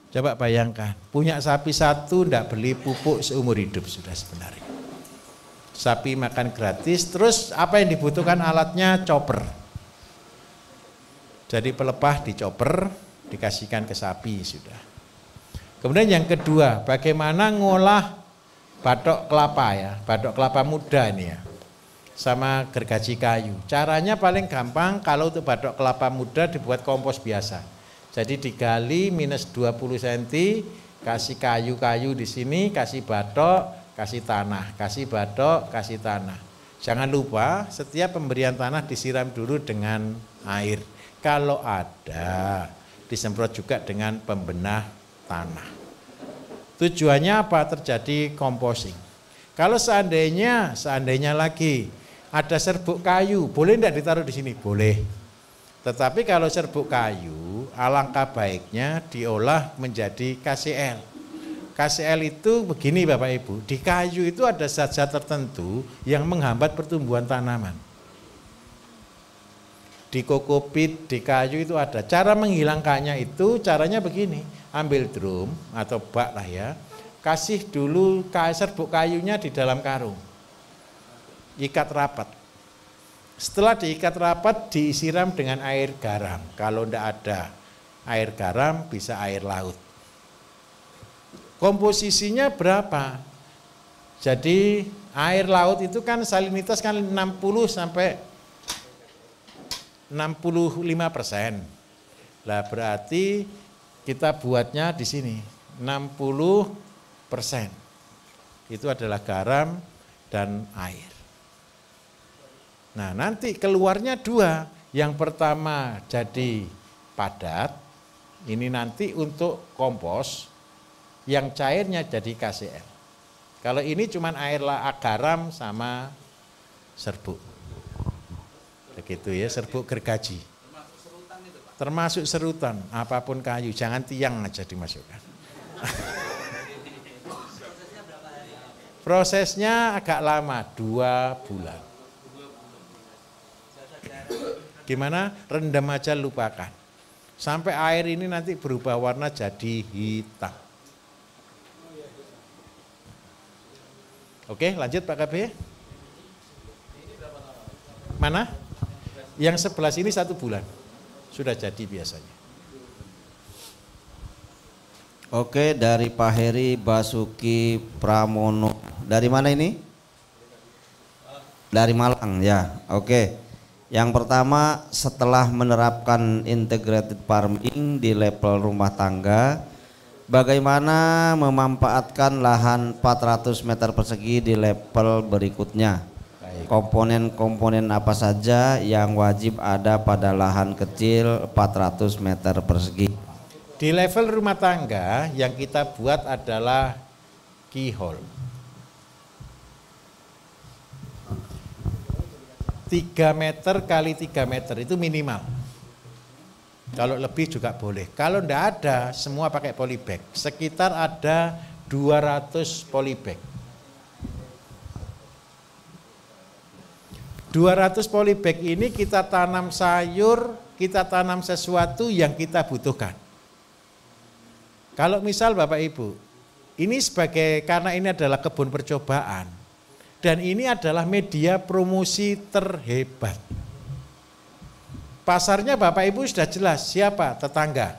Coba bayangkan, punya sapi satu ndak beli pupuk seumur hidup sudah sebenarnya. Sapi makan gratis, terus apa yang dibutuhkan alatnya chopper. Jadi pelepah dicoper, dikasihkan ke sapi sudah. Kemudian yang kedua, bagaimana ngolah batok kelapa ya, batok kelapa muda ini ya, sama gergaji kayu. Caranya paling gampang kalau untuk batok kelapa muda dibuat kompos biasa. Jadi digali minus 20 cm, kasih kayu-kayu di sini, kasih batok, kasih tanah, kasih batok, kasih tanah. Jangan lupa setiap pemberian tanah disiram dulu dengan air. Kalau ada, disemprot juga dengan pembenah tanah. Tujuannya apa? Terjadi composting. Kalau seandainya lagi ada serbuk kayu, boleh tidak ditaruh di sini? Boleh. Tetapi kalau serbuk kayu, alangkah baiknya diolah menjadi KCl. KCl itu begini Bapak Ibu, di kayu itu ada zat-zat tertentu yang menghambat pertumbuhan tanaman. Di kokopit, di kayu itu ada. Cara menghilangkannya itu caranya begini, ambil drum atau bak lah ya, kasih dulu serbuk kayunya di dalam karung, ikat rapat. Setelah diikat rapat, disiram dengan air garam. Kalau tidak ada air garam, bisa air laut. Komposisinya berapa? Jadi air laut itu kan salinitas kan 60 sampai 65%. Lah berarti kita buatnya di sini 60%. Itu adalah garam dan air. Nah nanti keluarnya dua, yang pertama jadi padat, ini nanti untuk kompos, yang cairnya jadi KCl. Kalau ini cuma air garam sama serbuk. Begitu ya, serbuk gergaji. Termasuk serutan itu Pak? Termasuk serutan, apapun kayu, jangan tiang aja dimasukkan. Prosesnya berapa hari? Prosesnya agak lama, 2 bulan. Gimana? Rendam aja, lupakan. Sampai air ini nanti berubah warna jadi hitam. Oke, lanjut Pak KB. Mana? Yang 11 ini 1 bulan. Sudah jadi biasanya. Oke, dari Pak Heri Basuki Pramono. Dari mana ini? Dari Malang ya. Oke. Yang pertama, setelah menerapkan integrated farming di level rumah tangga, bagaimana memanfaatkan lahan 400 meter persegi di level berikutnya? Komponen-komponen apa saja yang wajib ada pada lahan kecil 400 meter persegi? Di level rumah tangga yang kita buat adalah keyhole. 3 meter kali 3 meter itu minimal. Kalau lebih juga boleh. Kalau enggak ada, semua pakai polybag. Sekitar ada 200 polybag. 200 polybag ini kita tanam sayur, kita tanam sesuatu yang kita butuhkan. Kalau misal Bapak Ibu, ini karena ini adalah kebun percobaan, dan ini adalah media promosi terhebat. Pasarnya Bapak Ibu sudah jelas, siapa? Tetangga.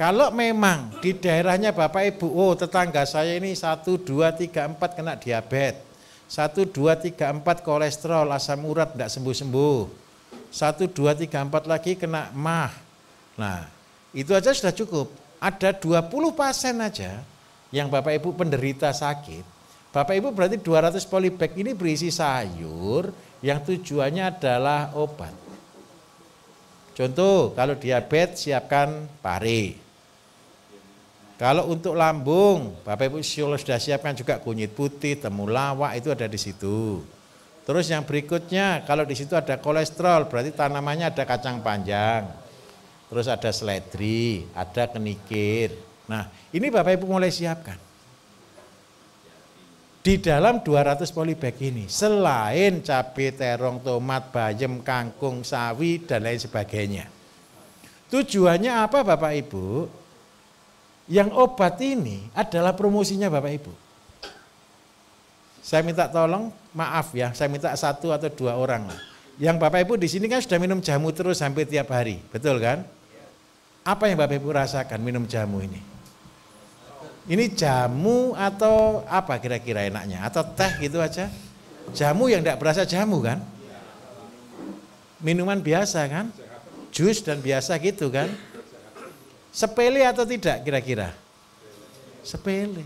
Kalau memang di daerahnya Bapak Ibu, oh tetangga saya ini 1, 2, 3, 4 kena diabetes, 1, 2, 3, 4 kolesterol, asam urat tidak sembuh-sembuh, 1, 2, 3, 4 lagi kena MAH. Nah itu aja sudah cukup. Ada 20 pasien aja yang Bapak Ibu penderita sakit, Bapak Ibu berarti 200 polybag ini berisi sayur yang tujuannya adalah obat. Contoh, kalau diabetes siapkan pare. Kalau untuk lambung, Bapak Ibu sudah siapkan juga kunyit putih, temulawak, itu ada di situ. Terus yang berikutnya, kalau di situ ada kolesterol, berarti tanamannya ada kacang panjang. Terus ada seledri, ada kenikir. Nah, ini Bapak Ibu mulai siapkan. Di dalam 200 polybag ini, selain cabai, terong, tomat, bayam, kangkung, sawi, dan lain sebagainya. Tujuannya apa Bapak Ibu? Yang obat ini adalah promosinya Bapak Ibu. Saya minta tolong, maaf ya, saya minta 1 atau 2 orang lah. Yang Bapak Ibu di sini kan sudah minum jamu terus hampir tiap hari, betul kan? Apa yang Bapak Ibu rasakan minum jamu ini? Ini jamu atau apa kira-kira enaknya? Atau teh gitu aja? Jamu yang tidak berasa jamu kan? Minuman biasa kan? Jus dan biasa gitu kan? Sepele atau tidak kira-kira? Sepele.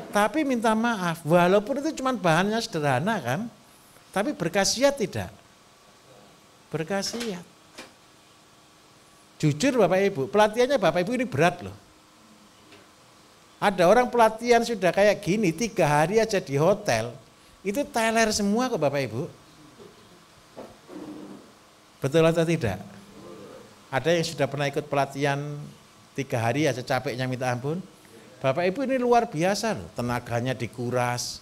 Tapi minta maaf, walaupun itu cuma bahannya sederhana kan? Tapi berkhasiat tidak? Berkhasiat. Jujur Bapak Ibu, pelatihannya Bapak Ibu ini berat loh. Ada orang pelatihan sudah kayak gini, 3 hari aja di hotel, itu teler semua kok Bapak Ibu. Betul atau tidak? Ada yang sudah pernah ikut pelatihan 3 hari aja capeknya minta ampun. Bapak Ibu ini luar biasa loh, tenaganya dikuras,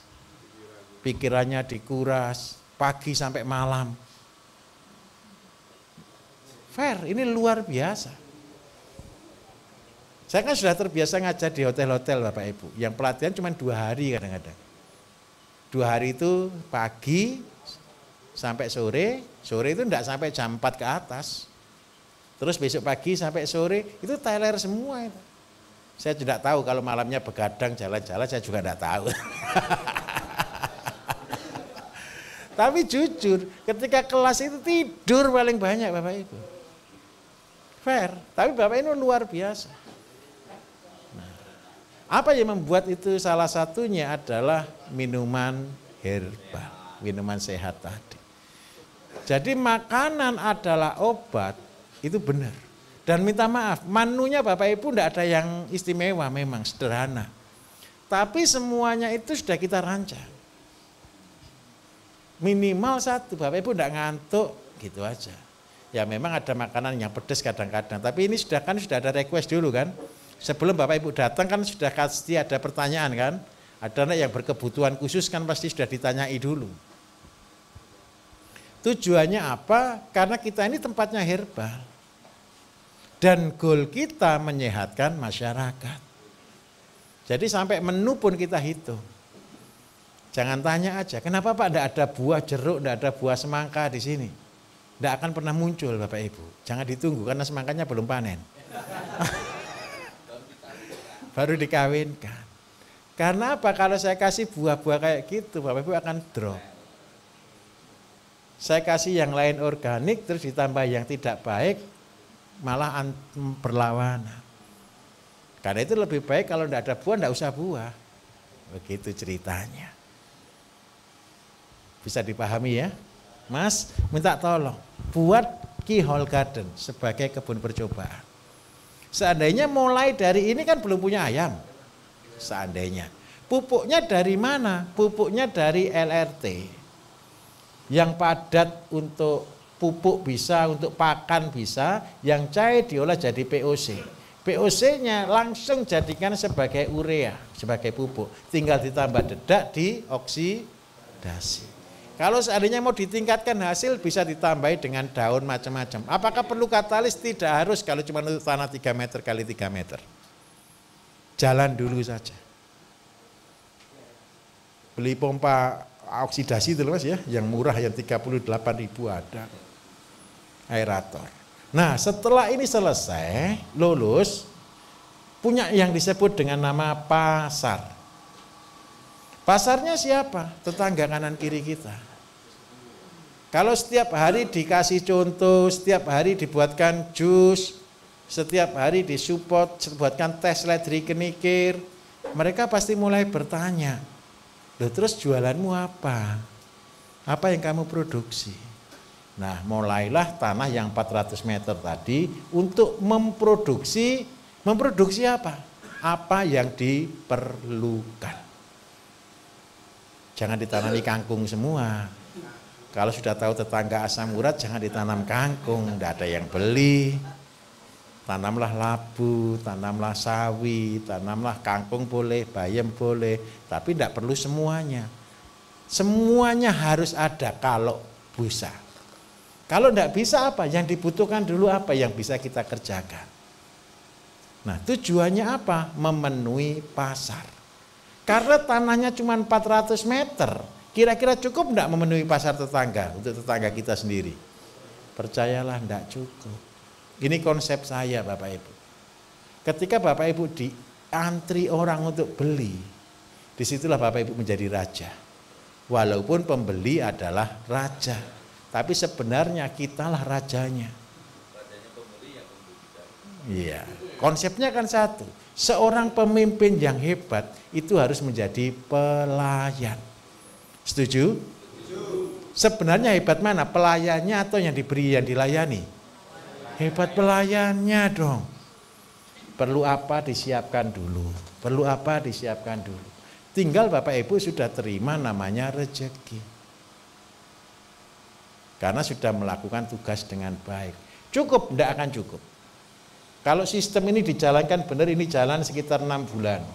pikirannya dikuras, pagi sampai malam. Fair, ini luar biasa. Saya kan sudah terbiasa ngajar di hotel-hotel Bapak Ibu, yang pelatihan cuma 2 hari kadang-kadang. 2 hari itu pagi sampai sore, sore itu enggak sampai jam 4 ke atas. Terus besok pagi sampai sore, itu teler semua itu. Saya tidak tahu kalau malamnya begadang jalan-jalan, saya juga enggak tahu. Tapi jujur, ketika kelas itu tidur paling banyak Bapak Ibu. Fair, tapi Bapak ini luar biasa. Nah, apa yang membuat itu salah satunya adalah minuman herbal, minuman sehat tadi. Jadi makanan adalah obat, itu benar. Dan minta maaf, menunya Bapak Ibu tidak ada yang istimewa, memang sederhana. Tapi semuanya itu sudah kita rancang. Minimal 1, Bapak Ibu tidak ngantuk, gitu aja. Ya memang ada makanan yang pedas kadang-kadang, tapi ini sudah ada request dulu kan. Sebelum Bapak Ibu datang kan sudah pasti ada pertanyaan kan. Ada anak yang berkebutuhan khusus kan pasti sudah ditanyai dulu. Tujuannya apa? Karena kita ini tempatnya herbal. Dan goal kita menyehatkan masyarakat. Jadi sampai menu pun kita hitung. Jangan tanya aja, kenapa Pak tidak ada buah jeruk, tidak ada buah semangka di sini? Tidak akan pernah muncul Bapak Ibu. Jangan ditunggu karena semangkanya belum panen. Baru dikawinkan. Karena apa? Kalau saya kasih buah-buah kayak gitu, Bapak Ibu akan drop. Saya kasih yang lain organik, terus ditambah yang tidak baik, malah berlawanan. Karena itu lebih baik kalau tidak ada buah, tidak usah buah. Begitu ceritanya. Bisa dipahami ya? Mas, minta tolong buat keyhole garden sebagai kebun percobaan. Seandainya mulai dari ini kan belum punya ayam. Seandainya. Pupuknya dari mana? Pupuknya dari LRT. Yang padat untuk pupuk bisa, untuk pakan bisa, yang cair diolah jadi POC. POC-nya langsung jadikan sebagai urea, sebagai pupuk. Tinggal ditambah dedak di oksidasi. Kalau seandainya mau ditingkatkan hasil bisa ditambahi dengan daun macam-macam. Apakah perlu katalis? Tidak harus kalau cuma untuk tanah 3 meter kali 3 meter. Jalan dulu saja. Beli pompa oksidasi itu Mas ya, yang murah yang 38.000 ada. Aerator. Nah setelah ini selesai, lulus, punya yang disebut dengan nama pasar. Pasarnya siapa? Tetangga kanan kiri kita. Kalau setiap hari dikasih contoh, setiap hari dibuatkan jus, setiap hari disupport, dibuatkan tes ledri kenikir, mereka pasti mulai bertanya, loh terus jualanmu apa? Apa yang kamu produksi? Nah mulailah tanah yang 400 meter tadi untuk memproduksi apa? Apa yang diperlukan. Jangan ditanami kangkung semua. Kalau sudah tahu tetangga asam urat jangan ditanam kangkung, tidak ada yang beli. Tanamlah labu, tanamlah sawi, tanamlah kangkung boleh, bayam boleh, tapi tidak perlu semuanya. Semuanya harus ada kalau bisa. Kalau tidak bisa apa? Yang dibutuhkan dulu apa yang bisa kita kerjakan. Nah, tujuannya apa? Memenuhi pasar. Karena tanahnya cuma 400 meter, kira-kira cukup enggak memenuhi pasar tetangga, untuk tetangga kita sendiri? Percayalah enggak cukup. Ini konsep saya Bapak Ibu. Ketika Bapak Ibu diantri orang untuk beli, disitulah Bapak Ibu menjadi raja. Walaupun pembeli adalah raja, tapi sebenarnya kitalah rajanya. Iya, konsepnya kan satu. Seorang pemimpin yang hebat itu harus menjadi pelayan. Setuju? Sebenarnya hebat mana? Pelayannya atau yang diberi, yang dilayani? Hebat pelayannya dong. Perlu apa disiapkan dulu. Perlu apa disiapkan dulu. Tinggal Bapak Ibu sudah terima namanya rezeki. Karena sudah melakukan tugas dengan baik. Cukup? Tidak akan cukup. Kalau sistem ini dijalankan benar, ini jalan sekitar 6 bulan.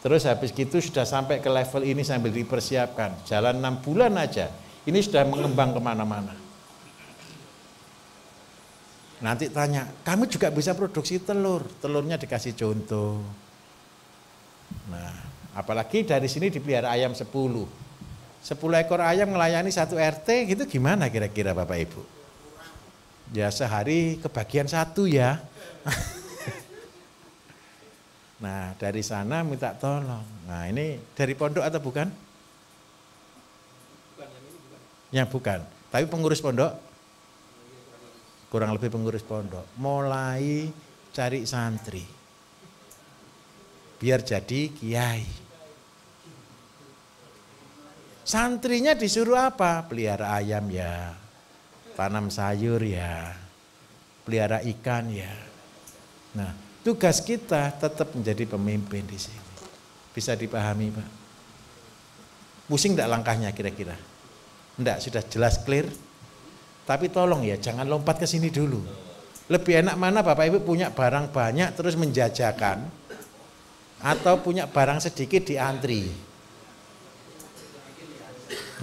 Terus habis gitu sudah sampai ke level ini sambil dipersiapkan. Jalan 6 bulan aja. Ini sudah mengembang kemana-mana. Nanti tanya, kamu juga bisa produksi telur. Telurnya dikasih contoh. Nah, apalagi dari sini dipelihara ayam 10. 10 ekor ayam melayani 1 RT, gitu gimana kira-kira Bapak Ibu? Ya sehari kebagian 1 ya. Nah, dari sana minta tolong. Nah, ini dari pondok atau bukan? Yang bukan. Tapi pengurus pondok? Kurang lebih pengurus pondok. Mulai cari santri. Biar jadi kiai. Santrinya disuruh apa? Pelihara ayam ya. Tanam sayur ya. Pelihara ikan ya. Nah, tugas kita tetap menjadi pemimpin di sini. Bisa dipahami, Pak? Pusing enggak langkahnya kira-kira? Enggak, sudah jelas clear. Tapi tolong ya, jangan lompat ke sini dulu. Lebih enak mana Bapak Ibu punya barang banyak terus menjajakan, atau punya barang sedikit diantri?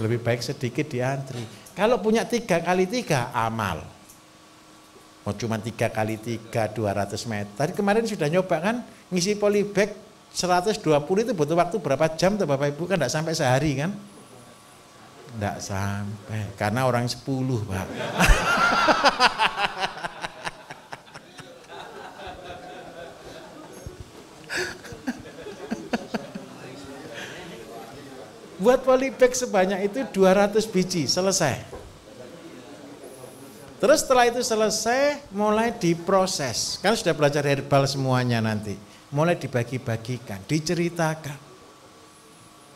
Lebih baik sedikit diantri. Kalau punya 3 kali 3 amal. Mau cuma 3 kali 3 200 meter. Tadi kemarin sudah nyoba kan, ngisi polybag 120 itu butuh waktu berapa jam tuh Bapak Ibu? Kan enggak sampai sehari kan? Enggak sampai, karena orang 10 Pak. Buat polybag sebanyak itu 200 biji, selesai. Terus setelah itu selesai, mulai diproses. Kan sudah belajar herbal semuanya nanti. Mulai dibagi-bagikan, diceritakan.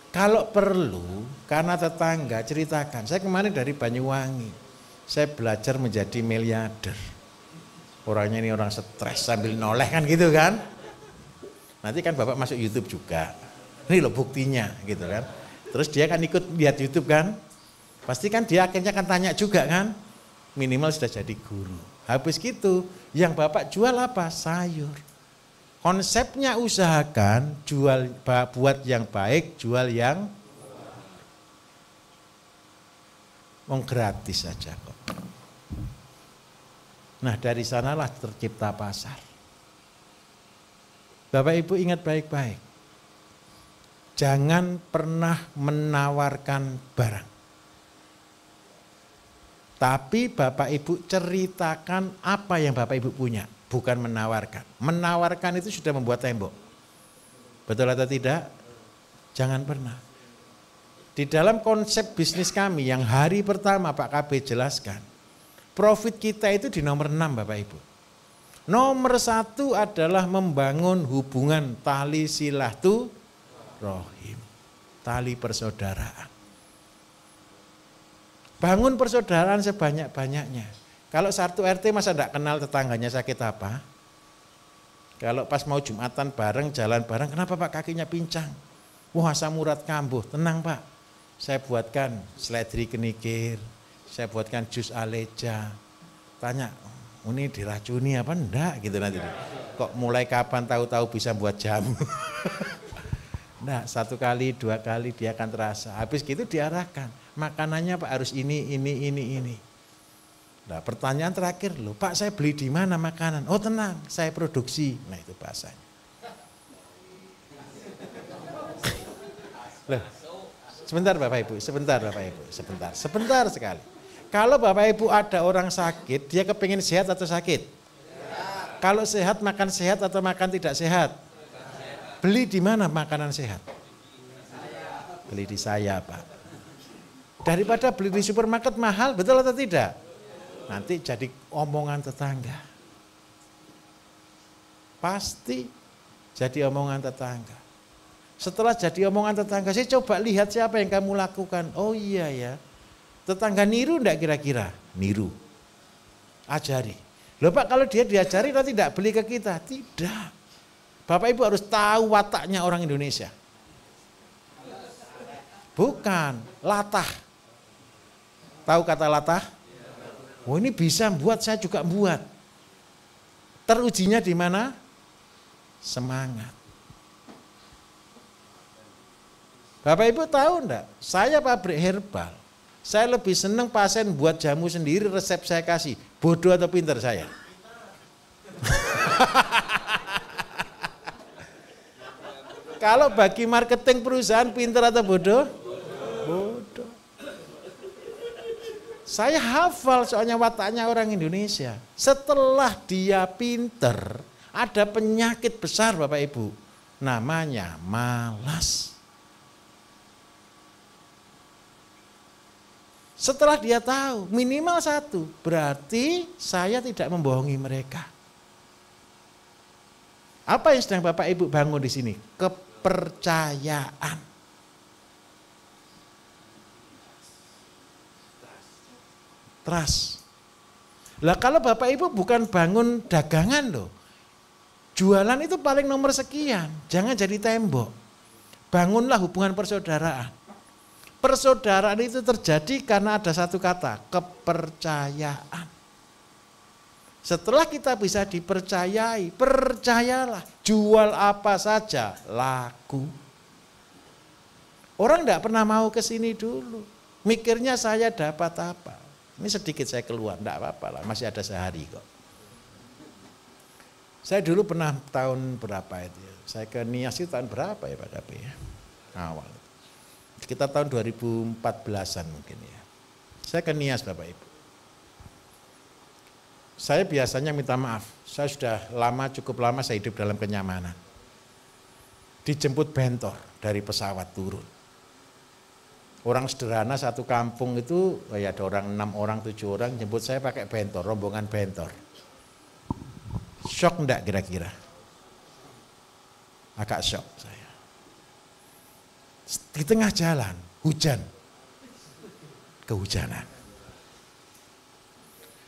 Kalau perlu, karena tetangga ceritakan. Saya kemarin dari Banyuwangi, saya belajar menjadi miliarder. Orangnya ini orang stres sambil noleh kan gitu kan. Nanti kan Bapak masuk YouTube juga. Ini loh buktinya gitu kan. Terus dia kan ikut lihat YouTube kan. Pasti kan dia akhirnya kan tanya juga kan. Minimal sudah jadi guru. Habis gitu, yang Bapak jual apa? Sayur. Konsepnya usahakan jual, buat yang baik, jual yang gratis saja kok. Nah, dari sanalah tercipta pasar. Bapak Ibu ingat baik-baik. Jangan pernah menawarkan barang. Tapi Bapak Ibu ceritakan apa yang Bapak Ibu punya. Bukan menawarkan. Menawarkan itu sudah membuat tembok. Betul atau tidak? Jangan pernah. Di dalam konsep bisnis kami yang hari pertama Pak KB jelaskan. Profit kita itu di nomor 6 Bapak Ibu. Nomor 1 adalah membangun hubungan tali silaturahim. Tali persaudaraan. Bangun persaudaraan sebanyak-banyaknya. Kalau satu RT masa enggak kenal tetangganya sakit apa? Kalau pas mau Jumatan bareng, jalan bareng, kenapa Pak kakinya pincang? Wah asam urat kambuh, tenang Pak. Saya buatkan seledri kenikir, saya buatkan jus aleja. Tanya, ini diracuni apa enggak gitu nanti. Kok mulai kapan tahu-tahu bisa buat jamu? Nah, 1 kali, 2 kali dia akan terasa. Habis gitu diarahkan, makanannya Pak harus ini. Nah, pertanyaan terakhir loh, Pak saya beli di mana makanan? Oh tenang, saya produksi. Nah itu bahasanya. Loh, sebentar Bapak Ibu, sebentar sekali. Kalau Bapak Ibu ada orang sakit, dia kepingin sehat atau sakit? Kalau sehat makan sehat atau makan tidak sehat? Beli di mana makanan sehat? Beli di saya Pak. Daripada beli di supermarket mahal, betul atau tidak? Nanti jadi omongan tetangga. Pasti jadi omongan tetangga. Setelah jadi omongan tetangga, saya coba lihat siapa yang kamu lakukan. Oh iya ya, tetangga niru enggak kira-kira? Niru. Ajari. Loh Pak, kalau dia diajari nanti tidak beli ke kita? Tidak. Bapak Ibu harus tahu wataknya orang Indonesia. Bukan, latah. Tahu kata latah? Oh ini bisa buat, saya juga buat. Terujinya di mana? Semangat. Bapak Ibu tahu enggak? Saya pabrik herbal. Saya lebih senang pasien buat jamu sendiri, resep saya kasih. Bodoh atau pintar saya? Kalau bagi marketing perusahaan pintar atau bodoh? Bodoh. Saya hafal soalnya wataknya orang Indonesia. Setelah dia pinter, ada penyakit besar Bapak Ibu. Namanya malas. Setelah dia tahu minimal satu, berarti saya tidak membohongi mereka. Apa yang sedang Bapak Ibu bangun di sini? Kepercayaan. Trust. Lah kalau Bapak Ibu bukan bangun dagangan loh. Jualan itu paling nomor sekian. Jangan jadi tembok. Bangunlah hubungan persaudaraan. Persaudaraan itu terjadi karena ada satu kata, kepercayaan. Setelah kita bisa dipercayai, percayalah, jual apa saja laku. Orang enggak pernah mau ke sini dulu. Mikirnya saya dapat apa. Ini sedikit saya keluar, enggak apa-apa lah, masih ada sehari kok. Saya dulu pernah tahun berapa itu ya? Saya ke Nias itu tahun berapa ya Pak Kapi ya? Awal. Sekitar tahun 2014-an mungkin ya. Saya ke Nias Bapak Ibu. Saya biasanya minta maaf, saya sudah cukup lama saya hidup dalam kenyamanan. Dijemput bentor dari pesawat turun. Orang sederhana satu kampung itu, ya ada orang 6 orang, 7 orang, jemput saya pakai bentor, rombongan bentor. Shock enggak kira-kira? Agak shock saya. Di tengah jalan, hujan. Kehujanan.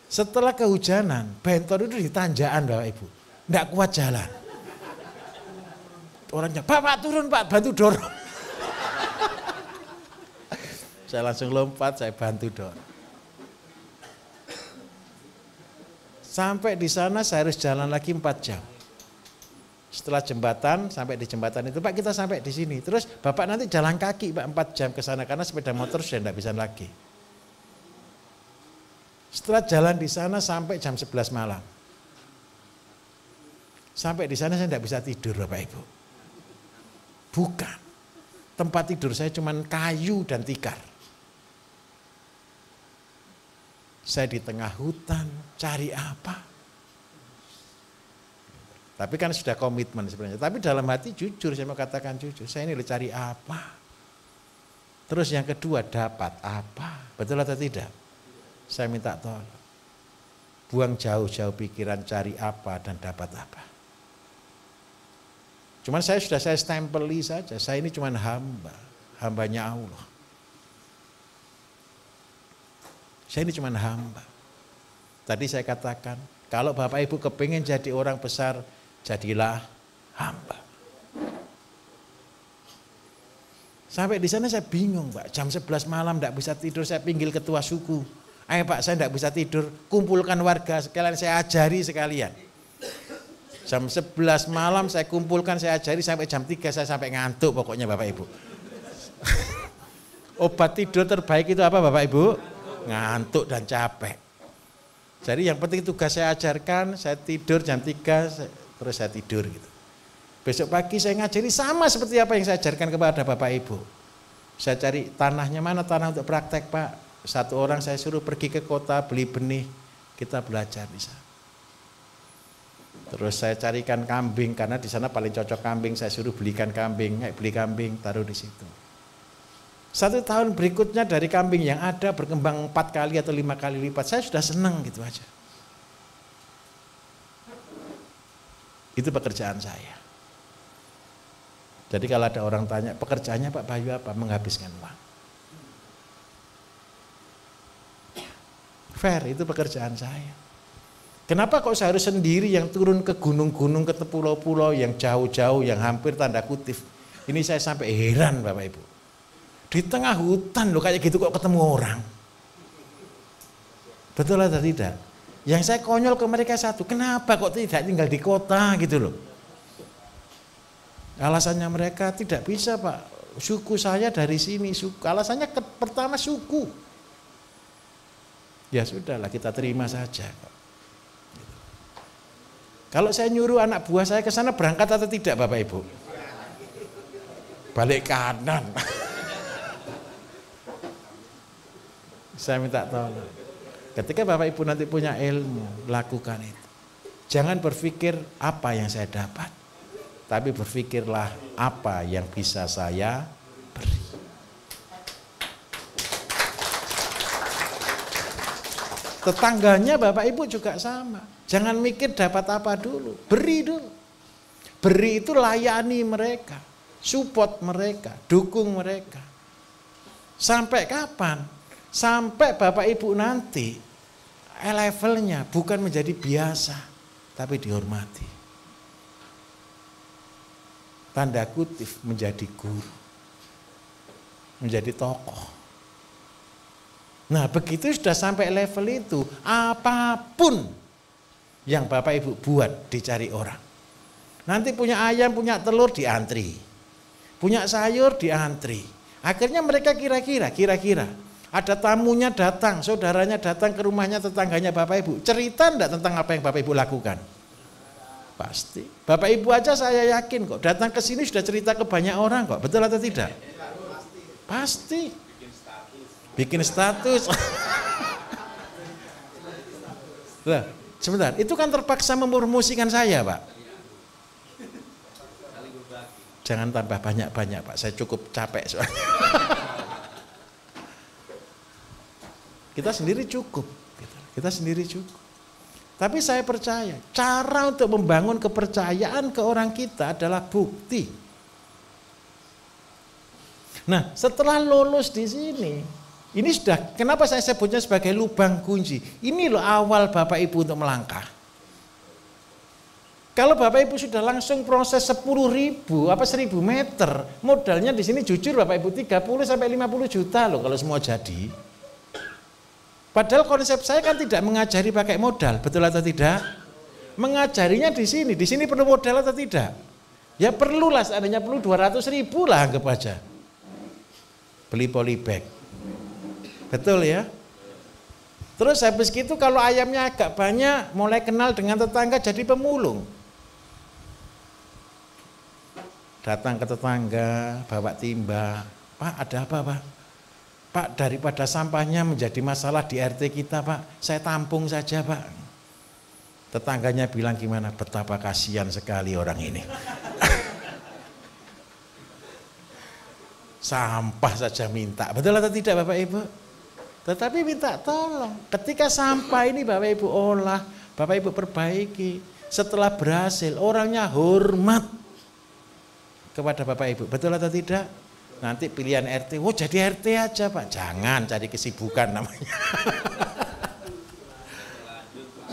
Setelah kehujanan, bentor itu di tanjakan Bapak Ibu. Enggak kuat jalan. Orangnya, Pak turun Pak, bantu dorong. Saya langsung lompat, saya bantu dorong. Sampai di sana saya harus jalan lagi 4 jam. Setelah jembatan, sampai di jembatan itu, Pak kita sampai di sini. Terus Bapak nanti jalan kaki Pak 4 jam ke sana karena sepeda motor sudah tidak bisa lagi. Setelah jalan di sana sampai jam 11 malam. Sampai di sana saya tidak bisa tidur Bapak Ibu. Bukan. Tempat tidur saya cuma kayu dan tikar. Saya di tengah hutan, cari apa? Tapi kan sudah komitmen sebenarnya. Tapi dalam hati jujur, saya mau katakan jujur, saya ini cari apa? Terus yang kedua, dapat apa? Betul atau tidak? Saya minta tolong. Buang jauh-jauh pikiran cari apa dan dapat apa. Cuman saya stempeli saja, saya ini cuma hamba, hambanya Allah. Saya ini cuma hamba. Tadi saya katakan, kalau Bapak Ibu kepingin jadi orang besar, jadilah hamba. Sampai di sana saya bingung Pak, jam 11 malam tidak bisa tidur, saya pinggil ketua suku. Ayo Pak, saya tidak bisa tidur, kumpulkan warga sekalian, saya ajari sekalian. Jam 11 malam saya kumpulkan, saya ajari sampai jam 3 saya sampai ngantuk pokoknya Bapak Ibu. Obat tidur terbaik itu apa Bapak Ibu? Ngantuk dan capek. Jadi yang penting tugas saya ajarkan, saya tidur jam 3, terus saya tidur gitu. Besok pagi saya ngajari sama seperti apa yang saya ajarkan kepada Bapak Ibu. Saya cari tanahnya mana tanah untuk praktek Pak. Satu orang saya suruh pergi ke kota beli benih, kita belajar di sana. Terus saya carikan kambing karena di sana paling cocok kambing, saya suruh belikan kambing, beli kambing taruh di situ. 1 tahun berikutnya dari kambing yang ada berkembang 4 kali atau 5 kali lipat, saya sudah senang gitu aja. Itu pekerjaan saya. Jadi kalau ada orang tanya, pekerjaannya Pak Bayu apa? Menghabiskan uang. Fair, itu pekerjaan saya. Kenapa kok saya harus sendiri yang turun ke gunung-gunung, ke pulau-pulau yang jauh-jauh, yang hampir tanda kutip. Ini saya sampai heran Bapak Ibu. Di tengah hutan loh kayak gitu kok ketemu orang. Betul atau tidak? Yang saya konyol ke mereka satu, kenapa kok tidak tinggal di kota gitu loh. Alasannya mereka tidak bisa Pak, suku saya dari sini, suku. Alasannya pertama suku. Ya sudahlah kita terima saja. Kalau saya nyuruh anak buah saya ke sana berangkat atau tidak Bapak Ibu? Balik kanan. Saya minta tolong. Ketika Bapak Ibu nanti punya ilmu, lakukan itu. Jangan berpikir apa yang saya dapat, tapi berpikirlah apa yang bisa saya beri. Tetangganya Bapak Ibu juga sama. Jangan mikir dapat apa dulu, beri dulu. Beri itu layani mereka, support mereka, dukung mereka. Sampai kapan? Sampai Bapak Ibu nanti levelnya bukan menjadi biasa, tapi dihormati. Tanda kutip menjadi guru, menjadi tokoh. Nah begitu sudah sampai level itu, apapun yang Bapak Ibu buat dicari orang. Nanti punya ayam, punya telur diantri, punya sayur diantri. Akhirnya mereka kira-kira ada tamunya datang, saudaranya datang ke rumahnya, tetangganya Bapak Ibu. Cerita enggak tentang apa yang Bapak Ibu lakukan? Pasti. Bapak Ibu aja saya yakin kok, datang ke sini sudah cerita ke banyak orang kok. Betul atau tidak? Pasti. Bikin status. Lah, sebentar, itu kan terpaksa mempromosikan saya, Pak. Jangan tambah banyak-banyak, Pak. Saya cukup capek soalnya. Kita sendiri cukup. Kita sendiri cukup. Tapi saya percaya, cara untuk membangun kepercayaan ke orang kita adalah bukti. Nah, setelah lolos di sini, ini sudah, kenapa saya sebutnya sebagai lubang kunci? Ini loh awal Bapak Ibu untuk melangkah. Kalau Bapak Ibu sudah langsung proses 10.000 apa 1.000 meter, modalnya di sini jujur Bapak Ibu 30 sampai 50 juta loh kalau semua jadi. Padahal konsep saya kan tidak mengajari pakai modal, betul atau tidak? Mengajarinya di sini perlu modal atau tidak? Ya perlulah, seandainya perlu 200.000 lah anggap aja. Beli polybag. Betul ya? Terus habis gitu kalau ayamnya agak banyak, mulai kenal dengan tetangga jadi pemulung. Datang ke tetangga, bawa timba. Pak ada apa Pak? Pak daripada sampahnya menjadi masalah di RT kita Pak, saya tampung saja Pak. Tetangganya bilang gimana? Betapa kasihan sekali orang ini. Sampah saja minta, betul atau tidak Bapak Ibu? Tetapi minta tolong. Ketika sampah ini Bapak Ibu olah, Bapak Ibu perbaiki. Setelah berhasil, orangnya hormat kepada Bapak Ibu, betul atau tidak? Nanti pilihan RT, oh jadi RT aja Pak. Jangan cari kesibukan namanya.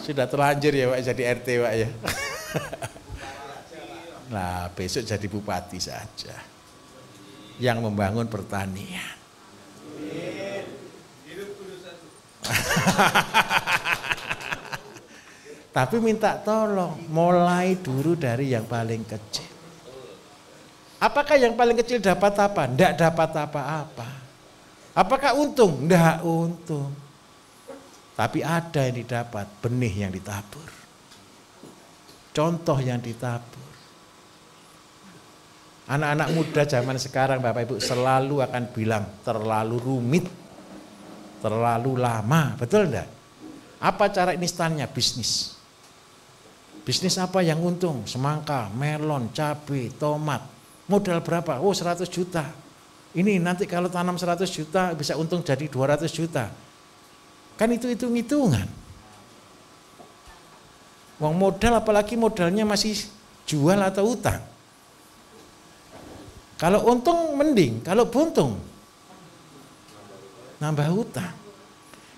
Sudah terlanjur ya Pak jadi RT Pak ya. Nah besok jadi bupati saja. Yang membangun pertanian. Tapi minta tolong, mulai dulu dari yang paling kecil. Apakah yang paling kecil dapat apa? Tidak dapat apa-apa. Apakah untung? Tidak untung. Tapi ada yang didapat, benih yang ditabur. Contoh yang ditabur. Anak-anak muda zaman sekarang Bapak Ibu selalu akan bilang terlalu rumit, terlalu lama, betul enggak? Apa cara instannya? Bisnis. Bisnis apa yang untung? Semangka, melon, cabai, tomat. Modal berapa? Oh 100 juta. Ini nanti kalau tanam 100 juta bisa untung jadi 200 juta. Kan itu hitung-hitungan. Uang modal apalagi modalnya masih jual atau utang. Kalau untung mending, kalau buntung nambah utang.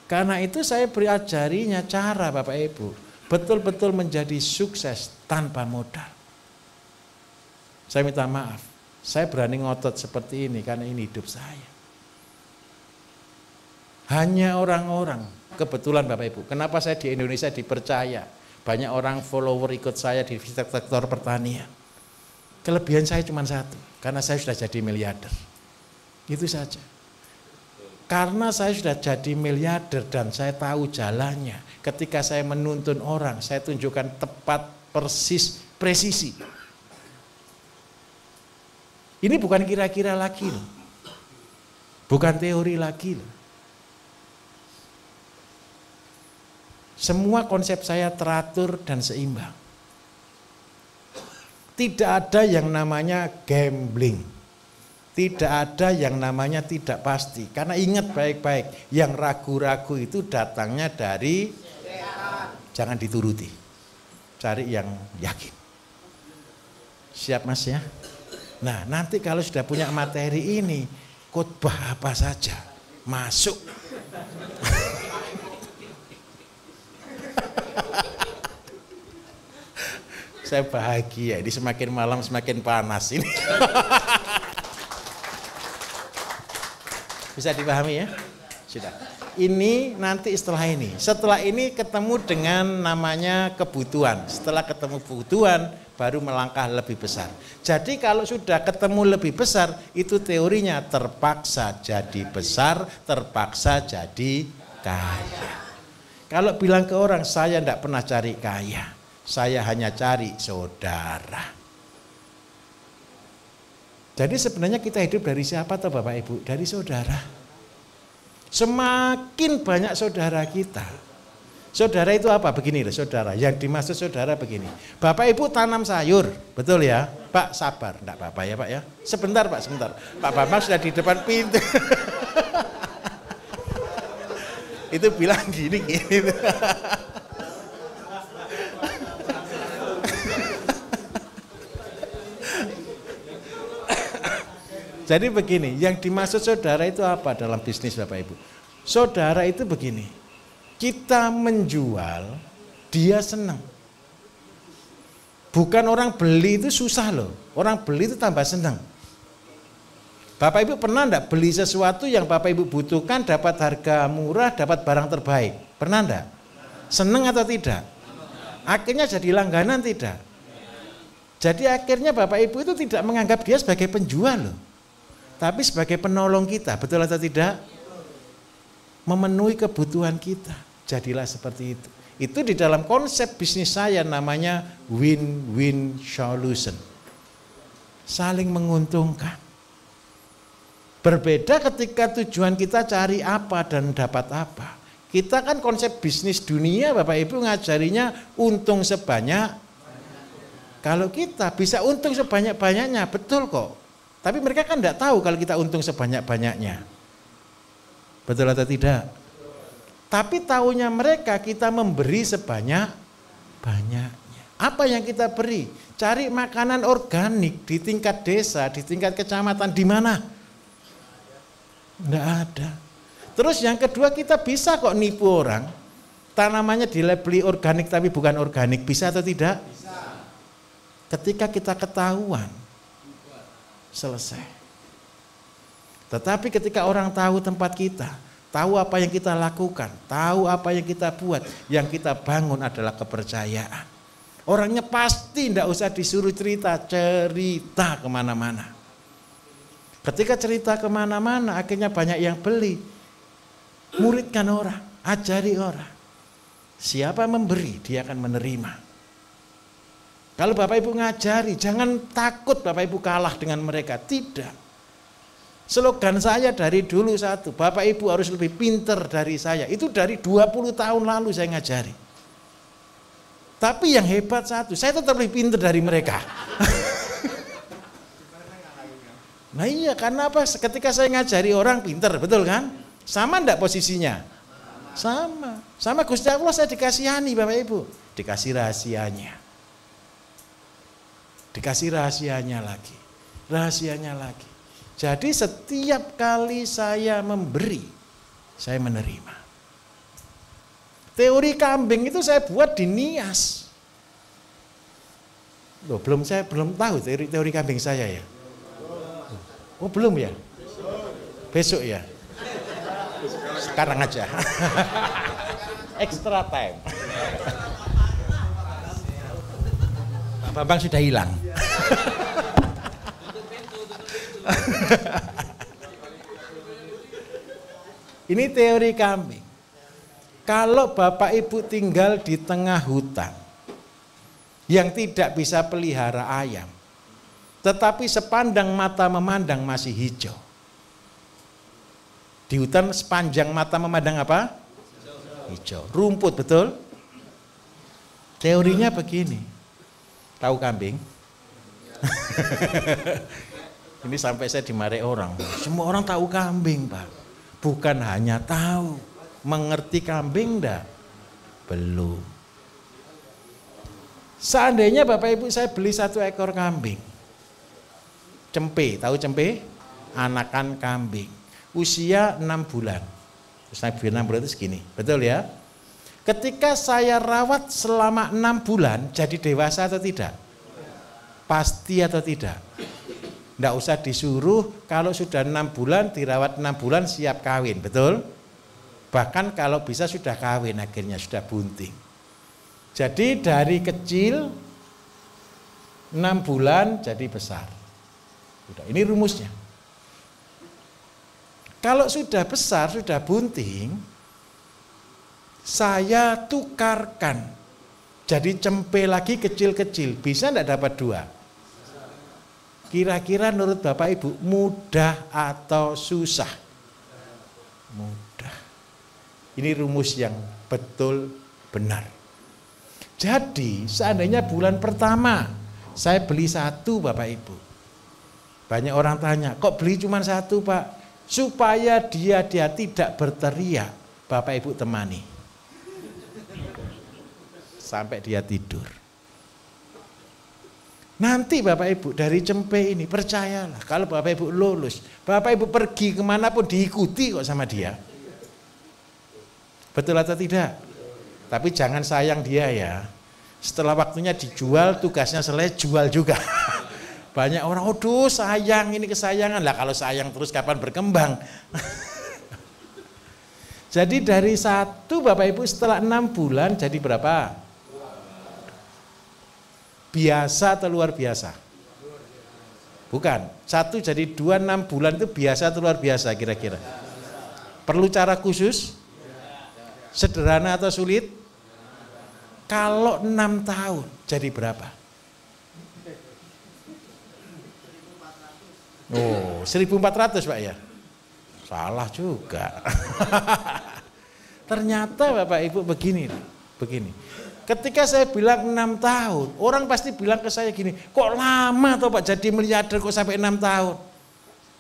Karena itu saya beri ajarinya cara Bapak Ibu betul-betul menjadi sukses tanpa modal. Saya minta maaf, saya berani ngotot seperti ini karena ini hidup saya. Hanya orang-orang, kebetulan Bapak Ibu, kenapa saya di Indonesia dipercaya, banyak orang follower ikut saya di sektor pertanian. Kelebihan saya cuma satu, karena saya sudah jadi miliarder. Itu saja. Karena saya sudah jadi miliarder dan saya tahu jalannya. Ketika saya menuntun orang, saya tunjukkan tepat, persis, presisi. Ini bukan kira-kira lagi loh. Bukan teori lagi loh. Semua konsep saya teratur dan seimbang. Tidak ada yang namanya gambling. Tidak ada yang namanya tidak pasti. Karena ingat baik-baik, yang ragu-ragu itu datangnya dari jangan dituruti. Cari yang yakin. Siap Mas ya? Nah, nanti kalau sudah punya materi ini, khotbah apa saja masuk. Saya bahagia, ini semakin malam semakin panas ini. Bisa dipahami ya? Sudah. Ini nanti setelah ini ketemu dengan namanya kebutuhan. Setelah ketemu kebutuhan baru melangkah lebih besar. Jadi kalau sudah ketemu lebih besar, itu teorinya terpaksa jadi besar, terpaksa jadi kaya. Kalau bilang ke orang, saya tidak pernah cari kaya, saya hanya cari saudara. Jadi sebenarnya kita hidup dari siapa toh Bapak Ibu? Dari saudara. Semakin banyak saudara kita. Saudara itu apa? Begini loh saudara, yang dimaksud saudara begini. Bapak Ibu tanam sayur, betul ya? Pak sabar, enggak apa-apa ya Pak ya. Sebentar Pak, sebentar. Pak Bambang sudah di depan pintu. Itu bilang gini. Jadi begini, yang dimaksud saudara itu apa dalam bisnis Bapak Ibu? Saudara itu begini, kita menjual, dia senang. Bukan orang beli itu susah loh, orang beli itu tambah senang. Bapak Ibu pernah enggak beli sesuatu yang Bapak Ibu butuhkan, dapat harga murah, dapat barang terbaik? Pernah enggak? Senang atau tidak? Akhirnya jadi langganan tidak? Jadi akhirnya Bapak Ibu itu tidak menganggap dia sebagai penjual loh, tapi sebagai penolong kita, betul atau tidak? Memenuhi kebutuhan kita, jadilah seperti itu. Itu di dalam konsep bisnis saya namanya win-win solution. Saling menguntungkan. Berbeda ketika tujuan kita cari apa dan dapat apa. Kita kan konsep bisnis dunia Bapak Ibu ngajarinya untung sebanyak. Kalau kita bisa untung sebanyak-banyaknya, betul kok. Tapi mereka kan tidak tahu kalau kita untung sebanyak-banyaknya. Betul atau tidak? Tapi tahunya mereka kita memberi sebanyak-banyaknya. Apa yang kita beri? Cari makanan organik di tingkat desa, di tingkat kecamatan, di mana? Tidak ada. Terus yang kedua kita bisa kok nipu orang. Tanamannya dilabeli organik tapi bukan organik. Bisa atau tidak? Bisa. Ketika kita ketahuan, selesai. Tetapi ketika orang tahu tempat kita, tahu apa yang kita lakukan, tahu apa yang kita buat, yang kita bangun adalah kepercayaan. Orangnya pasti tidak usah disuruh cerita kemana-mana. Ketika cerita kemana-mana, akhirnya banyak yang beli. Muridkan orang. Ajari orang. Siapa memberi, dia akan menerima. Kalau Bapak Ibu ngajari, jangan takut Bapak Ibu kalah dengan mereka. Tidak. Slogan saya dari dulu satu, Bapak Ibu harus lebih pinter dari saya. Itu dari 20 tahun lalu saya ngajari. Tapi yang hebat satu, saya tetap lebih pinter dari mereka. Nah iya, karena apa? Ketika saya ngajari orang pinter, betul kan? Sama enggak posisinya? Sama. Sama Gusti Allah saya dikasihani Bapak Ibu. Dikasih rahasianya. Dikasih rahasianya lagi. Rahasianya lagi. Jadi setiap kali saya memberi, saya menerima. Teori kambing itu saya buat di Nias. Loh, saya belum tahu teori kambing saya ya. Oh belum ya? Besok ya? Sekarang aja. Extra time. Pak Bambang sudah hilang. Ini teori kambing. Kalau Bapak Ibu tinggal di tengah hutan yang tidak bisa pelihara ayam, tetapi sepandang mata memandang masih hijau. Di hutan sepanjang mata memandang apa? Hijau. Rumput, betul? Teorinya begini. Tahu kambing? Ini sampai saya dimarahi orang. Semua orang tahu kambing, Pak. Bukan hanya tahu, mengerti kambing enggak? Belum. Seandainya Bapak Ibu saya beli 1 ekor kambing. Cempe, tahu cempe? Anakan kambing. Usia 6 bulan. Terus 6 bulan itu segini, betul ya? Ketika saya rawat selama 6 bulan, jadi dewasa atau tidak? Pasti atau tidak? Nggak usah disuruh, kalau sudah 6 bulan, dirawat 6 bulan siap kawin, betul? Bahkan kalau bisa sudah kawin akhirnya, sudah bunting. Jadi dari kecil, 6 bulan jadi besar. Udah, ini rumusnya. Kalau sudah besar, sudah bunting, saya tukarkan. Jadi cempe lagi kecil-kecil, bisa enggak dapat 2? Kira-kira menurut Bapak Ibu, mudah atau susah? Mudah. Ini rumus yang betul benar. Jadi seandainya bulan pertama, saya beli 1 Bapak Ibu. Banyak orang tanya, kok beli cuma 1 Pak? Supaya dia tidak berteriak, Bapak Ibu temani. Sampai dia tidur. Nanti Bapak Ibu dari cempe ini, percayalah, kalau Bapak Ibu lulus, Bapak Ibu pergi kemanapun diikuti kok sama dia. Betul atau tidak? Tapi jangan sayang dia ya. Setelah waktunya dijual, tugasnya selesai, jual juga. Banyak orang, aduh sayang, ini kesayangan. Lah kalau sayang terus kapan berkembang? Jadi dari 1 Bapak Ibu setelah 6 bulan jadi berapa? Biasa atau luar biasa? Bukan, 1 jadi 2, 6 bulan itu biasa atau luar biasa kira-kira? Perlu cara khusus? Sederhana atau sulit? Kalau 6 tahun jadi berapa? Oh, 1.400 Pak ya? Salah juga. Ternyata Bapak Ibu begini. Ketika saya bilang 6 tahun, orang pasti bilang ke saya gini, kok lama toh Pak jadi miliarder kok sampai 6 tahun?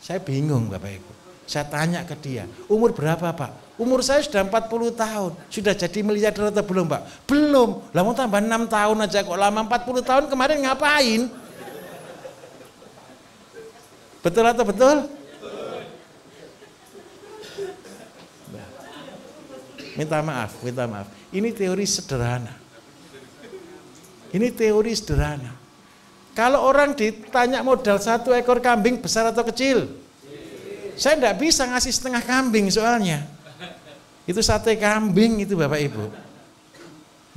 Saya bingung Bapak Ibu. Saya tanya ke dia, umur berapa Pak? Umur saya sudah 40 tahun, sudah jadi miliarder atau belum Pak? Belum, lah mau tambah 6 tahun aja kok lama. 40 tahun kemarin ngapain? Betul atau betul? Minta maaf. Ini teori sederhana. Kalau orang ditanya modal 1 ekor kambing besar atau kecil? Saya enggak bisa ngasih setengah kambing soalnya. Itu sate kambing itu Bapak Ibu.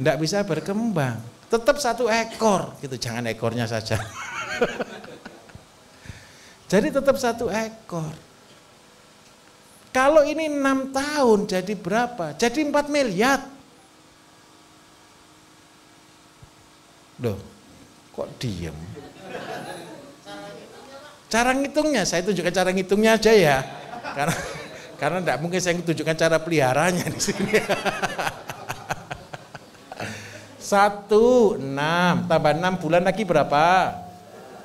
Enggak bisa berkembang. Tetap 1 ekor, gitu. Jangan ekornya saja. Jadi tetap 1 ekor. Kalau ini 6 tahun jadi berapa? Jadi 4 miliar. Loh, kok diem? Cara ngitungnya, saya tunjukkan cara ngitungnya aja ya. Karena enggak mungkin saya tunjukkan cara peliharanya di sini. 1, 6, tambah 6 bulan lagi berapa?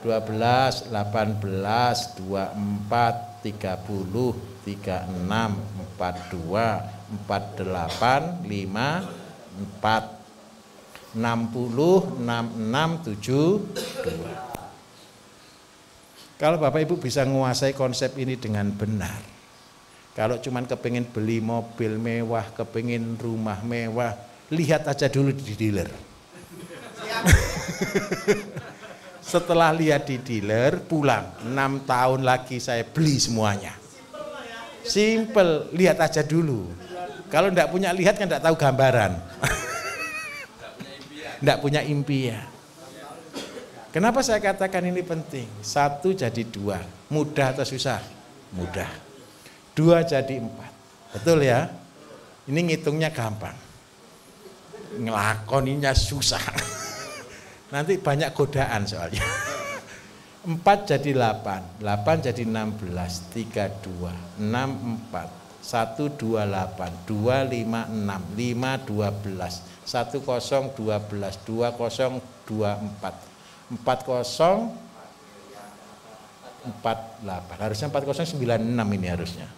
12, 18, 24, 30, 36, 42, 48, 5, 4, 60, 66, 72. Kalau Bapak Ibu bisa menguasai konsep ini dengan benar, kalau cuman kepingin beli mobil mewah, kepingin rumah mewah, lihat aja dulu di dealer. Setelah lihat di dealer, pulang 6 tahun lagi saya beli semuanya. Simple, lihat aja dulu. Kalau enggak punya lihat kan enggak tahu gambaran. Enggak punya impian. Kenapa saya katakan ini penting? 1 jadi 2, mudah atau susah? Mudah. 2 jadi 4, betul ya? Ini ngitungnya gampang, ngelakoninya susah. Nanti banyak godaan soalnya. 4 jadi 8, 8 jadi 16, 32, 6, 4, 1, 28, 2, 5, 6, 5, 12, 1, 0, 12, 2, 0, 2, 4, 4, 0, 48, harusnya 4, 0, 96 ini harusnya.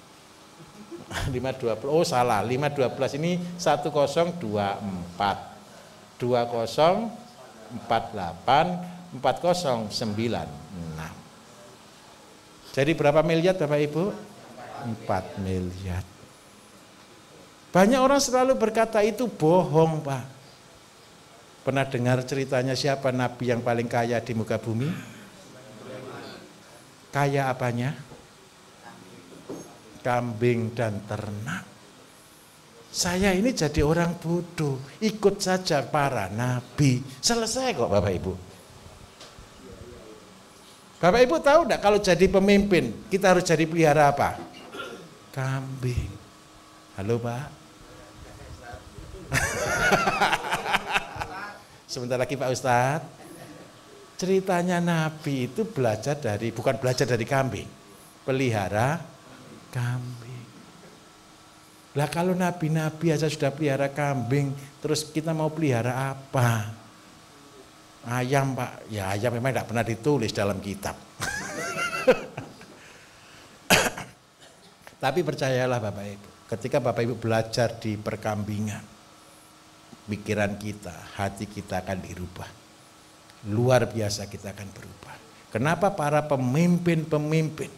520, oh salah, 512 ini 1024, 2048, 4096. Jadi berapa miliar Bapak Ibu? 4 miliar. Banyak orang selalu berkata itu bohong, Pak. Pernah dengar ceritanya siapa nabi yang paling kaya di muka bumi? Kaya apanya? Kambing dan ternak. Saya ini jadi orang bodoh, ikut saja para nabi. Selesai kok Bapak Ibu. Bapak Ibu tahu enggak kalau jadi pemimpin, kita harus jadi pelihara apa? Kambing. Halo Pak. Sebentar lagi Pak Ustadz. Ceritanya nabi itu bukan belajar dari kambing. Pelihara kambing. Lah kalau nabi-nabi aja sudah pelihara kambing, terus kita mau pelihara apa? Ayam Pak, ya ayam memang tidak pernah ditulis dalam kitab. Tapi percayalah Bapak Ibu, ketika Bapak Ibu belajar di perkambingan, pikiran kita, hati kita akan dirubah. Luar biasa kita akan berubah. Kenapa para pemimpin-pemimpin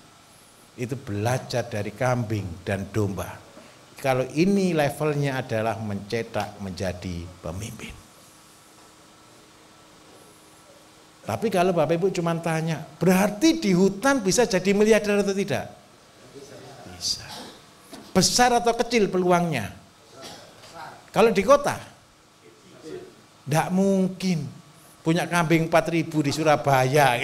itu belajar dari kambing dan domba? Kalau ini levelnya adalah mencetak menjadi pemimpin. Tapi kalau Bapak Ibu cuma tanya, berarti di hutan bisa jadi miliarder atau tidak? Bisa. Besar atau kecil peluangnya? Kalau di kota? Tidak mungkin. Punya kambing 4.000 di Surabaya.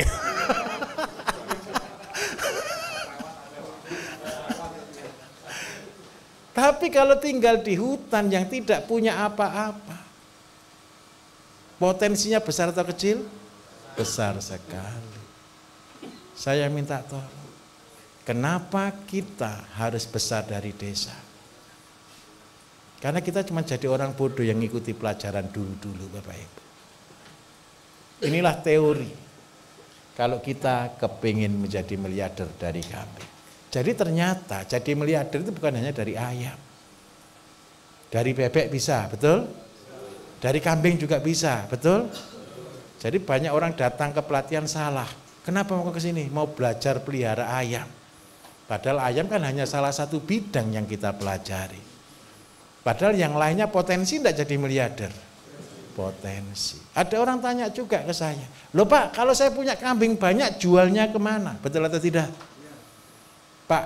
Tapi kalau tinggal di hutan yang tidak punya apa-apa, potensinya besar atau kecil? Besar sekali. Saya minta tolong, kenapa kita harus besar dari desa? Karena kita cuma jadi orang bodoh yang ngikuti pelajaran dulu-dulu Bapak Ibu. Inilah teori. Kalau kita kepingin menjadi miliarder dari kambing. Jadi ternyata jadi miliarder itu bukan hanya dari ayam. Dari bebek bisa, betul? Dari kambing juga bisa, betul? Jadi banyak orang datang ke pelatihan salah. Kenapa mau ke sini? Mau belajar pelihara ayam. Padahal ayam kan hanya salah satu bidang yang kita pelajari. Padahal yang lainnya potensi tidak jadi miliarder. Potensi. Ada orang tanya juga ke saya, loh Pak, kalau saya punya kambing banyak jualnya kemana? Betul atau tidak? Pak,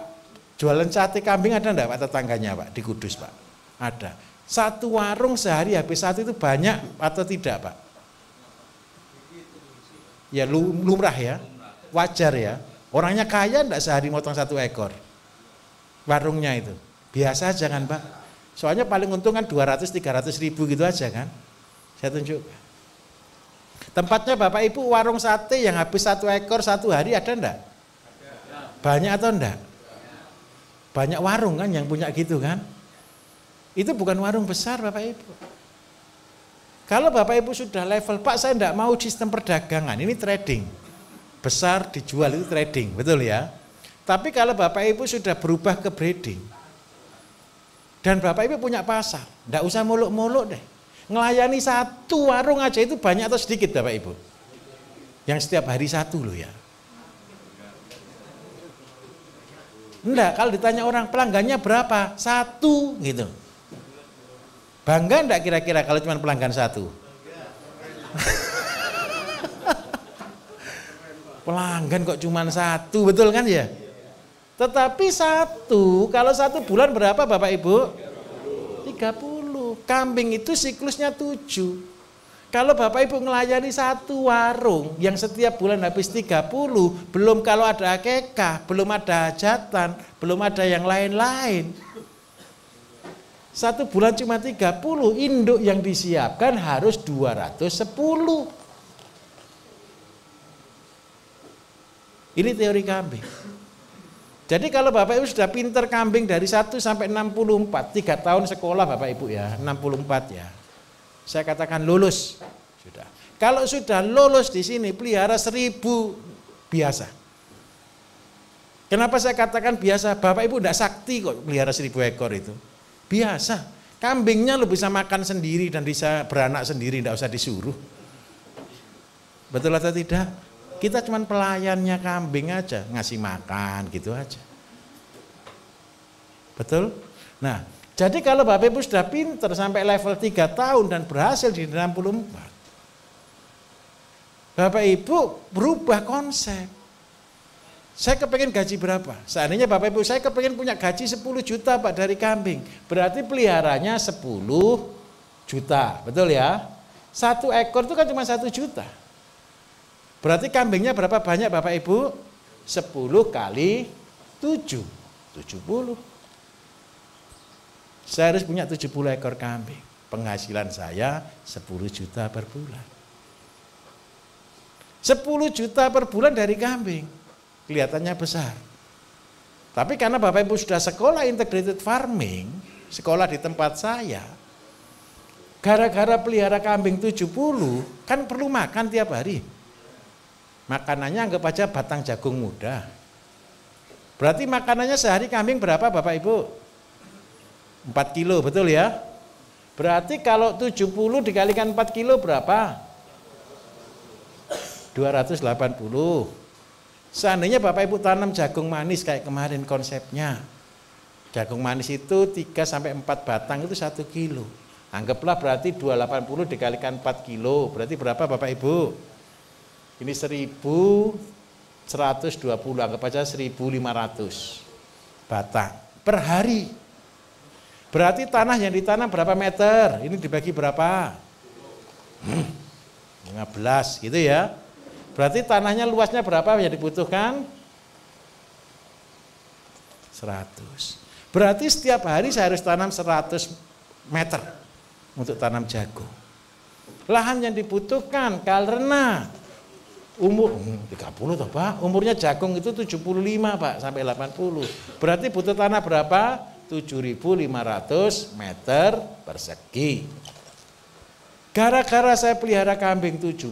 jualan sate kambing ada enggak Pak tetangganya Pak di Kudus Pak? Ada. Satu warung sehari habis satu itu banyak atau tidak Pak? Ya lumrah ya, wajar ya. Orangnya kaya enggak sehari motong 1 ekor? warungnya itu? Biasa aja kan Pak? Soalnya paling untung kan 200-300 ribu gitu aja kan? Saya tunjukkan. Tempatnya Bapak Ibu warung sate yang habis 1 ekor 1 hari ada enggak? Banyak atau enggak? Banyak warung kan yang punya gitu kan? Itu bukan warung besar Bapak Ibu. Kalau Bapak Ibu sudah level, Pak saya enggak mau sistem perdagangan, ini trading. Besar dijual itu trading, betul ya? Tapi kalau Bapak Ibu sudah berubah ke breeding, dan Bapak Ibu punya pasar, enggak usah muluk-muluk deh. Ngelayani 1 warung aja itu banyak atau sedikit Bapak Ibu? Yang setiap hari 1 loh ya. Enggak, kalau ditanya orang pelanggannya berapa? 1 gitu. Bangga enggak kira-kira kalau cuma pelanggan 1? Pelanggan kok cuma 1, betul kan ya? Tetapi 1, kalau 1 bulan berapa Bapak Ibu? 30. Kambing itu siklusnya 7. Kalau Bapak Ibu ngelayani 1 warung yang setiap bulan habis 30, belum kalau ada akekah, belum ada hajatan, belum ada yang lain-lain. 1 bulan cuma 30, induk yang disiapkan harus 210. Ini teori kambing. Jadi kalau Bapak Ibu sudah pinter kambing dari 1 sampai 64, 3 tahun sekolah Bapak Ibu ya, 64 ya. Saya katakan lulus. Sudah. Kalau sudah lulus di sini pelihara 1000 biasa. Kenapa saya katakan biasa? Bapak Ibu tidak sakti kok pelihara 1000 ekor itu. Biasa. Kambingnya lo bisa makan sendiri dan bisa beranak sendiri, tidak usah disuruh. Betul atau tidak? Kita cuma pelayannya kambing aja, ngasih makan gitu aja. Betul? Nah, jadi kalau Bapak Ibu sudah pinter sampai level 3 tahun dan berhasil di 64, Bapak Ibu berubah konsep. Saya kepengen gaji berapa? Seandainya Bapak Ibu saya kepengen punya gaji 10 juta Pak dari kambing. Berarti peliharanya 10 juta, betul ya? 1 ekor itu kan cuma 1 juta. Berarti kambingnya berapa banyak Bapak Ibu? 10 kali 7, 70. Saya harus punya 70 ekor kambing. Penghasilan saya 10 juta per bulan. 10 juta per bulan dari kambing. Kelihatannya besar. Tapi karena Bapak Ibu sudah sekolah integrated farming, sekolah di tempat saya, gara-gara pelihara kambing 70, kan perlu makan tiap hari. Makanannya anggap aja batang jagung muda. Berarti makanannya sehari kambing berapa Bapak Ibu? 4 kilo, betul ya? Berarti kalau 70 dikalikan 4 kilo berapa? 280. Seandainya Bapak Ibu tanam jagung manis kayak kemarin konsepnya. Jagung manis itu 3-4 batang itu 1 kilo. Anggaplah berarti 280 dikalikan 4 kilo. Berarti berapa Bapak Ibu? Ini 1120, anggap aja 1500 batang per hari. Berarti tanah yang ditanam berapa meter? Ini dibagi berapa? 15 gitu ya. Berarti tanahnya luasnya berapa yang dibutuhkan? 100. Berarti setiap hari saya harus tanam 100 meter untuk tanam jagung. Lahan yang dibutuhkan karena umur 30 toh Pak, umurnya jagung itu 75 Pak sampai 80. Berarti butuh tanah berapa? 7.500 meter persegi. Gara-gara saya pelihara kambing 70,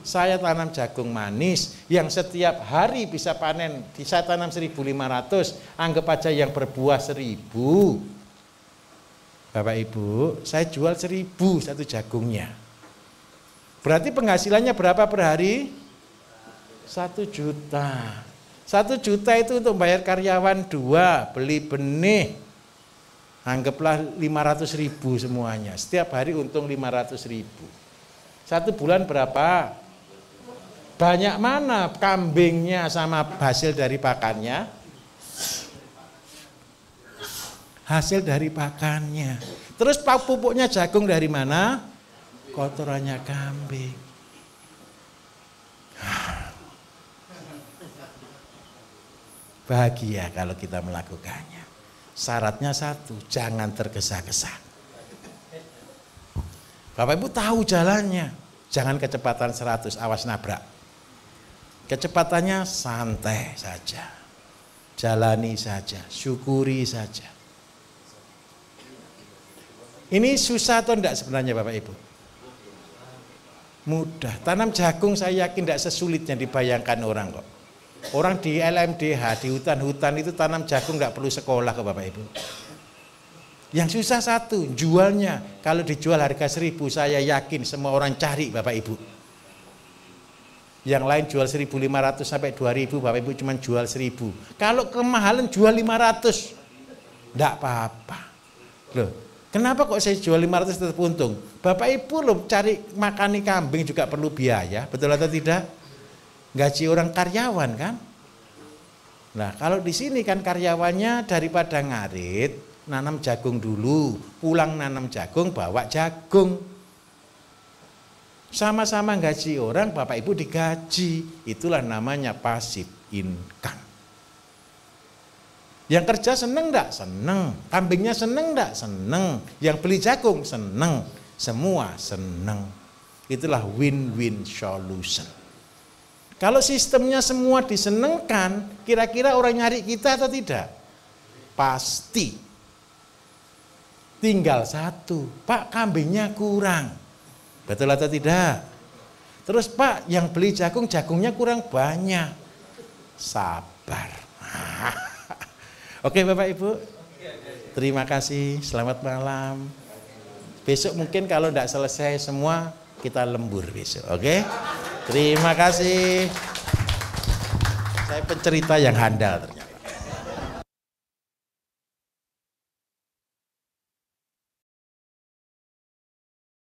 saya tanam jagung manis yang setiap hari bisa panen, saya tanam 1.500, anggap aja yang berbuah 1.000. Bapak Ibu, saya jual 1.000 satu jagungnya. Berarti penghasilannya berapa per hari? 1 juta. 1 juta itu untuk bayar karyawan 2, beli benih. Anggaplah 500.000 semuanya. Setiap hari untung 500.000. 1 bulan berapa? Banyak mana kambingnya sama hasil dari pakannya? Hasil dari pakannya. Terus pupuknya jagung dari mana? Kotorannya kambing. bahagia kalau kita melakukannya. Syaratnya satu, jangan tergesa-gesa. Bapak Ibu tahu jalannya, jangan kecepatan 100, awas nabrak. Kecepatannya santai saja, jalani saja, syukuri saja. Ini susah atau enggak sebenarnya Bapak Ibu? Mudah. Tanam jagung saya yakin tidak sesulit yang dibayangkan orang kok. Orang di LMDH, di hutan-hutan itu tanam jagung nggak perlu sekolah kok Bapak Ibu. Yang susah satu, jualnya. Kalau dijual harga 1.000, saya yakin semua orang cari Bapak Ibu. Yang lain jual 1.500 sampai 2.000, Bapak Ibu cuma jual 1.000. Kalau kemahalan jual 500, enggak apa-apa. Loh, kenapa kok saya jual 500 tetap untung? Bapak Ibu loh cari makani kambing juga perlu biaya, betul atau tidak? Gaji orang karyawan kan? Nah, kalau di sini kan karyawannya daripada ngarit, nanam jagung dulu, pulang nanam jagung, bawa jagung. Sama-sama gaji orang, Bapak Ibu digaji. Itulah namanya passive income. Yang kerja seneng enggak? Seneng. Kambingnya seneng enggak? Seneng. Yang beli jagung seneng. Semua seneng. Itulah win-win solution. Kalau sistemnya semua disenengkan, kira-kira orang nyari kita atau tidak? Pasti. Tinggal satu, Pak kambingnya kurang. Betul atau tidak? Terus Pak yang beli jagung, jagungnya kurang banyak. Sabar. Oke Bapak Ibu, terima kasih, selamat malam. Besok mungkin kalau tidak selesai semua, kita lembur besok, oke? Terima kasih. Saya pencerita yang handal.